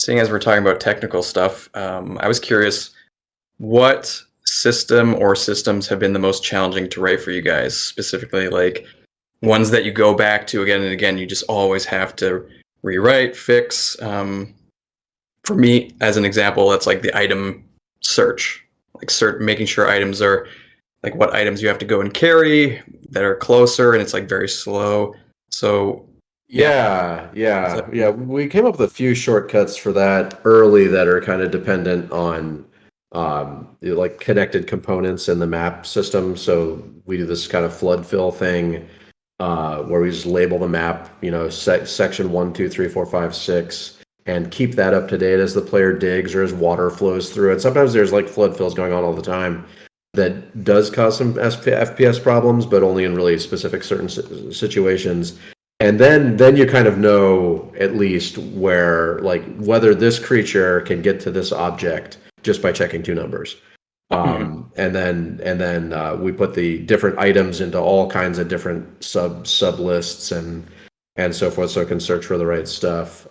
seeing as we're talking about technical stuff, I was curious what system or systems have been the most challenging to write for you guys, specifically like ones that you go back to again and again, you just always have to rewrite, fix. For me, as an example, that's like the item search, like making sure items are like what items you have to go and carry that are closer, and it's like very slow. So yeah, Yeah. We came up with a few shortcuts for that early that are kind of dependent on like connected components in the map system. So we do this kind of flood fill thing where we just label the map, section 1, 2, 3, 4, 5, 6, and keep that up to date as the player digs or as water flows through it. Sometimes there's like flood fills going on all the time that does cause some FPS problems, but only in really specific certain situations. And then you kind of know at least where, like, whether this creature can get to this object just by checking two numbers. And then we put the different items into all kinds of different sub lists and so forth, so it can search for the right stuff.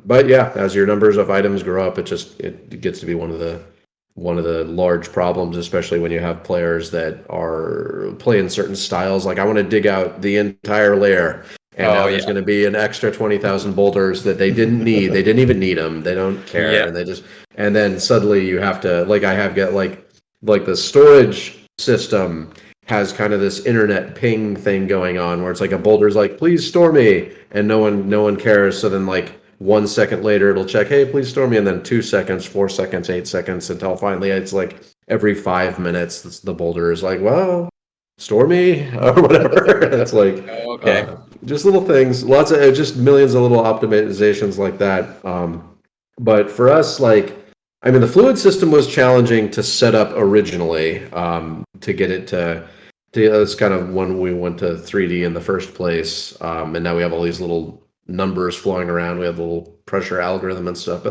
But yeah, as your numbers of items grow up, it gets to be one of the large problems, especially when you have players that are playing certain styles. Like, I want to dig out the entire layer. And now there's going to be an extra 20,000 boulders that they didn't need. They didn't even need them. They don't care. Yeah. And then suddenly you have to, like, like the storage system has kind of this internet ping thing going on where it's like a boulder's like, please store me. And no one cares. So then, like, 1 second later, it'll check, hey, please store me. And then 2 seconds, 4 seconds, 8 seconds, until finally it's like every 5 minutes, the boulder is like, well, store me or whatever. It's like, okay. Just little things, lots of just millions of little optimizations like that. But for us, like, I mean, the fluid system was challenging to set up originally, to get it to that's kind of when we went to 3D in the first place. And now we have all these little numbers flowing around. We have a little pressure algorithm and stuff, but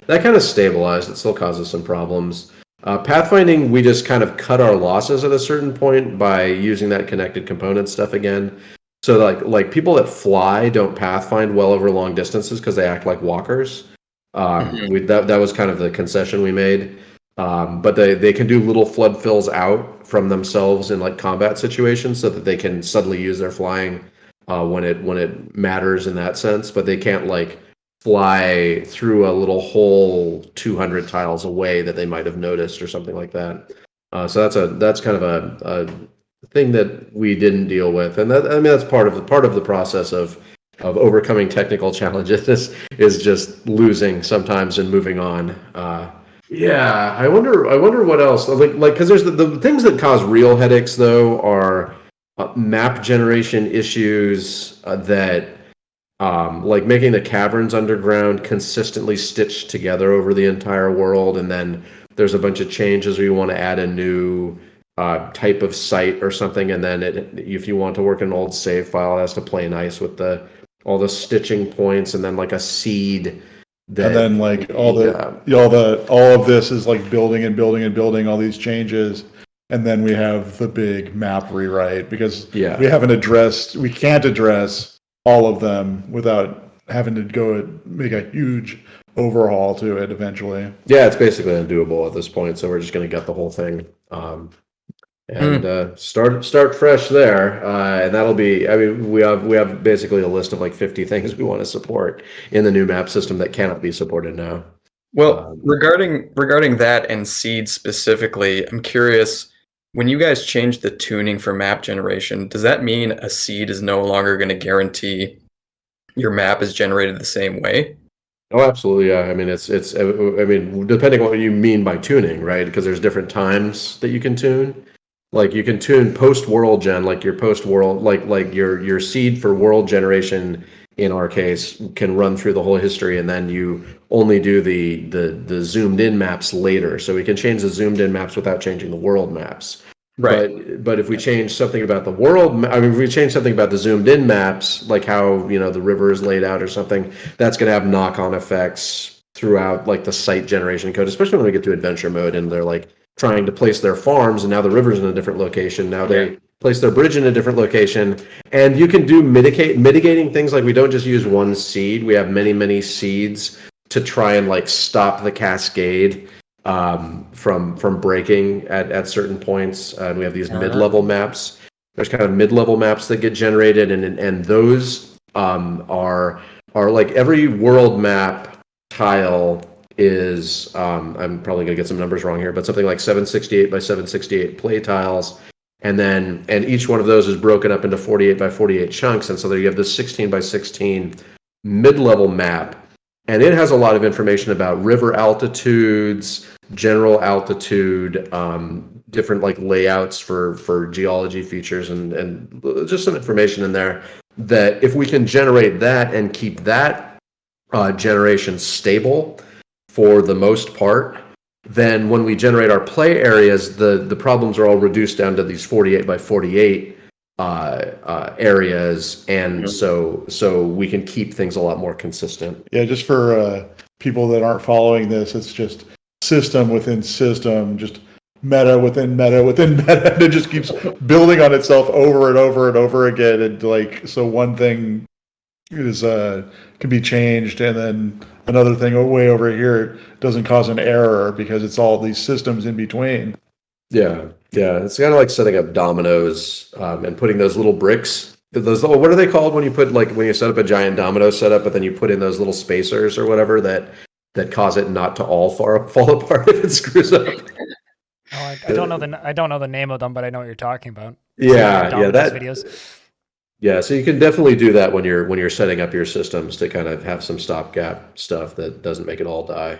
that kind of stabilized. It still causes some problems. Pathfinding, we just kind of cut our losses at a certain point by using that connected component stuff again. So like people that fly don't pathfind well over long distances because they act like walkers. That was kind of the concession we made. But they can do little flood fills out from themselves in like combat situations so that they can suddenly use their flying when it matters in that sense. But they can't like fly through a little hole 200 tiles away that they might have noticed or something like that. So that's kind of a thing that we didn't deal with, and that's part of the process of overcoming technical challenges is just losing sometimes and moving on. Yeah, I wonder what else, like because there's the things that cause real headaches though are map generation issues that like making the caverns underground consistently stitched together over the entire world, and then there's a bunch of changes where you want to add a new type of site or something, and then if you want to work an old save file, it has to play nice with all the stitching points, and then like a seed. And then like all of this is like building and building and building all these changes, and then we have the big map rewrite because we can't address all of them without having to go and make a huge overhaul to it eventually. Yeah, it's basically undoable at this point, so we're just going to gut the whole thing. Start fresh there, and that'll be. I mean, we have basically a list of like 50 things we want to support in the new map system that cannot be supported now. Well, regarding that and seed specifically, I'm curious. When you guys changed the tuning for map generation, does that mean a seed is no longer going to guarantee your map is generated the same way? Oh, absolutely. Yeah. I mean, it's. I mean, depending on what you mean by tuning, right? Because there's different times that you can tune. Like you can tune post world gen, like your post world, like your seed for world generation in our case can run through the whole history, and then you only do the zoomed in maps later. So we can change the zoomed in maps without changing the world maps. Right. But if we change something about the world, I mean, if we change something about the zoomed in maps, like how the river is laid out or something, that's going to have knock-on effects throughout like the site generation code, especially when we get to adventure mode and they're like trying to place their farms, and now the river's in a different location. Now they place their bridge in a different location, and you can do mitigating things. Like we don't just use one seed; we have many seeds to try and like stop the cascade from breaking at certain points. And we have these mid-level maps. There's kind of mid-level maps that get generated, and those are like every world map tile is I'm probably gonna get some numbers wrong here, but something like 768 by 768 play tiles. And each one of those is broken up into 48 by 48 chunks. And so there you have this 16 by 16 mid-level map. And it has a lot of information about river altitudes, general altitude, different like layouts for geology features, and just some information in there that if we can generate that and keep that generation stable for the most part, then when we generate our play areas, the problems are all reduced down to these 48 by 48 areas, and so we can keep things a lot more consistent. Yeah, just for people that aren't following this, it's just system within system, just meta within meta within meta, and it just keeps building on itself over and over and over again. And like, so one thing is can be changed, and then another thing way over here doesn't cause an error because it's all these systems in between. Yeah, it's kind of like setting up dominoes and putting those little bricks. Those little, what are they called when you set up a giant domino setup, but then you put in those little spacers or whatever that cause it not to all fall apart if it screws up. Oh, I don't know the name of them, but I know what you're talking about. Yeah, that videos. Yeah, so you can definitely do that when you're setting up your systems to kind of have some stopgap stuff that doesn't make it all die.